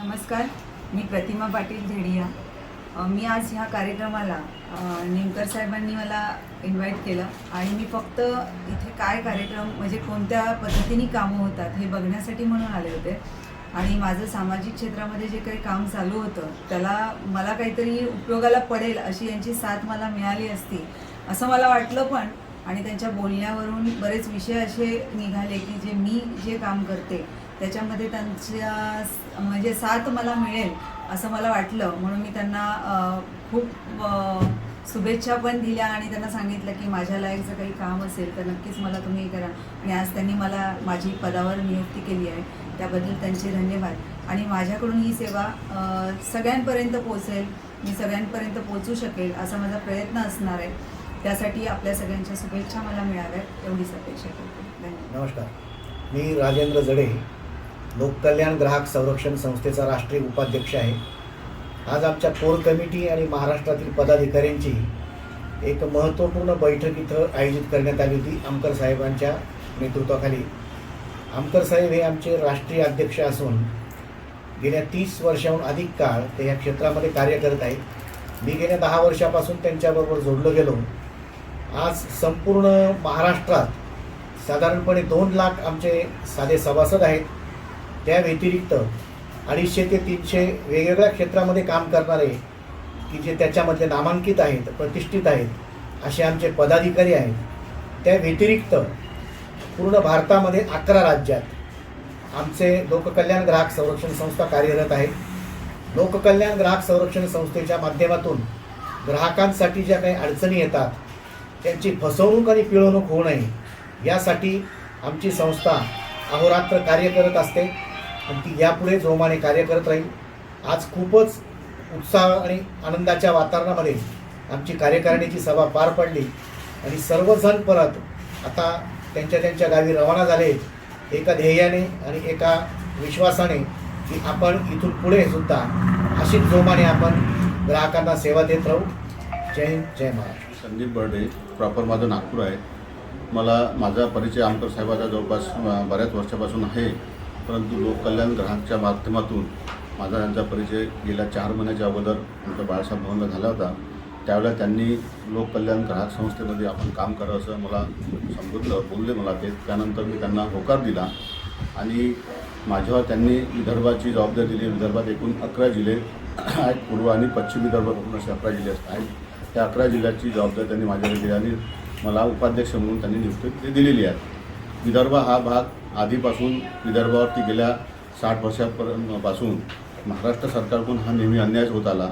नमस्कार, मी प्रतिमा पाटील झेडिया। मी आज ह्या कार्यक्रमाला निमकर साहेबांनी मला इन्व्हाइट केलं आणि मी फक्त इथे काय कार्यक्रम म्हणजे कोणत्या पद्धतीने कामं होतात हे बघण्यासाठी म्हणून आले होते। आणि माझं सामाजिक क्षेत्रामध्ये जे काही काम चालू होतं त्याला मला काहीतरी उपयोगाला पडेल अशी यांची साथ मला मिळाली असती असं मला वाटलं पण। आणि त्यांच्या बोलण्यावरून बरेच विषय असे निघाले की जे काम करते त्याच्यामध्ये त्यांच्या म्हणजे साथ मला मिळेल असं मला वाटलं, म्हणून मी त्यांना खूप शुभेच्छा पण दिल्या आणि त्यांना सांगितलं की माझ्या लायक जर काही काम असेल तर नक्कीच मला तुम्ही करा। आणि आज त्यांनी मला माझी पदावर नियुक्ती केली आहे, त्याबद्दल त्यांचे धन्यवाद। आणि माझ्याकडून ही सेवा सगळ्यांपर्यंत पोहोचेल, मी सगळ्यांपर्यंत पोहोचू शकेल असा माझा प्रयत्न असणार आहे। त्यासाठी आपल्या सगळ्यांच्या शुभेच्छा मला मिळाव्यात एवढीच अपेक्षा करते। धन्यवाद। नमस्कार, मी राजेंद्र जडे, लोककल्याण ग्राहक संरक्षण संस्थेचा राष्ट्रीय उपाध्यक्ष आहे। आज आमच्या कोर कमिटी आणि महाराष्ट्रातील पदाधिकाऱ्यांची एक महत्त्वपूर्ण बैठक इथं आयोजित करण्यात आली होती आमकर साहेबांच्या नेतृत्वाखाली। आमकर साहेब हे आमचे राष्ट्रीय अध्यक्ष असून गेल्या 30 वर्षाहून अधिक काळ ते या क्षेत्रामध्ये कार्य करत आहेत। मी गेल्या 10 वर्षापासून त्यांच्याबरोबर जोडलो गेलो। आज संपूर्ण महाराष्ट्रात साधारणपणे 2 लाख आमचे साधे सभासद आहेत। त्या व्यतिरिक्त 250 ते 300 वेगवेगळ्या क्षेत्रामध्ये काम करणारे की जे त्याच्यामध्ये नामांकित आहेत, प्रतिष्ठित आहेत असे आमचे पदाधिकारी आहेत। त्या व्यतिरिक्त पूर्ण भारतामध्ये 11 राज्यात आमचे लोककल्याण ग्राहक संरक्षण संस्था कार्यरत आहे। लोककल्याण ग्राहक संरक्षण संस्थेच्या माध्यमातून ग्राहकांसाठी ज्या काही अडचणी येतात त्यांची फसवणूक आणि पिळवणूक होऊ नये यासाठी आमची संस्था अहोरात्र कार्य करत असते आणि ती यापुढे जोमाने कार्य करत राहील। आज खूपच उत्साह आणि आनंदाच्या वातावरणामध्ये आमची कार्यकारिणीची सभा पार पडली आणि सर्वजण परत आता त्यांच्या गावी रवाना झाले एका ध्येयाने आणि एका विश्वासाने की आपण इथून पुढे सुद्धा अशीच जोमाने आपण ग्राहकांना सेवा देत राहू। जय हिंद, जय महाराष्ट्र। संदीप बर्डे, प्रॉपर माझं नागपूर आहे। मला माझा परिचय आमकर साहेबाचा जवळपास बऱ्याच वर्षापासून आहे, परंतु लोककल्याण ग्राहकच्या माध्यमातून माझा त्यांचा परिचय गेल्या 4 महिन्याच्या अगोदर आमच्या बाळासाहेब भवनला झाला होता। त्यावेळेला त्यांनी लोककल्याण ग्राहक संस्थेमध्ये आपण काम करावं असं मला सांगितलं, बोलले मला ते। त्यानंतर मी त्यांना होकार दिला आणि माझ्यावर त्यांनी विदर्भाची जबाबदारी दिली। विदर्भात एकूण 11 जिल्हे आहेत, पूर्व आणि पश्चिम विदर्भापासून असे 11 जिल्हे आहेत। त्या 11 जिल्ह्याची जबाबदारी त्यांनी माझ्याकडे दिली आणि मला उपाध्यक्ष म्हणून त्यांनी नियुक्ती दिलेली आहे। विदर्भ हा भाग आधीपासून विदर्भावरती गेल्या 60 वर्षापासून महाराष्ट्र सरकारकडून हा नेहमी अन्याय होत आला।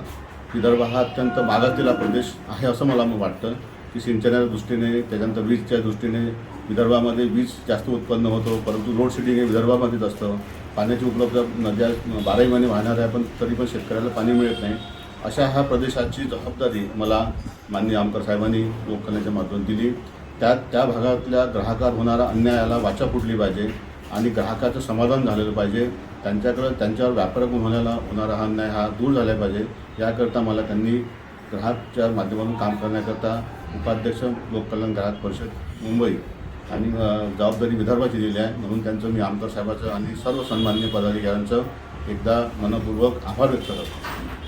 विदर्भ हा अत्यंत मागासलेला प्रदेश आहे असं मला वाटतं की सिंचनाच्या दृष्टीने, त्याच्यानंतर वीजच्या दृष्टीने विदर्भामध्ये वीज जास्त उत्पन्न होतो, परंतु लोड शेडिंग हे विदर्भामध्येच असतं। पाण्याची उपलब्ध नद्या 12 महिने वाहणार आहे, पण तरी पण शेतकऱ्याला पाणी मिळत नाही। अशा ह्या प्रदेशाची जबाबदारी मला माननीय आमकर साहेबांनी लोककल्याणाच्या माध्यमातून दिली। त्या भागातल्या ग्राहकावर होणारा अन्यायाला वाचा फुटली पाहिजे आणि ग्राहकाचं समाधान झालेलं पाहिजे। त्यांच्यावर व्यापार होणारा हा अन्याय हा दूर झाला पाहिजे। याकरता मला त्यांनी ग्राहकच्या माध्यमातून काम करण्याकरता उपाध्यक्ष लोककल्याण ग्राहक परिषद मुंबई आणि जबाबदारी विदर्भाची दिली आहे। म्हणून त्यांचं मी आमकर साहेबाचं आणि सर्व सन्माननीय पदाधिकाऱ्यांचं एकदा मनपूर्वक आभार व्यक्त करतो।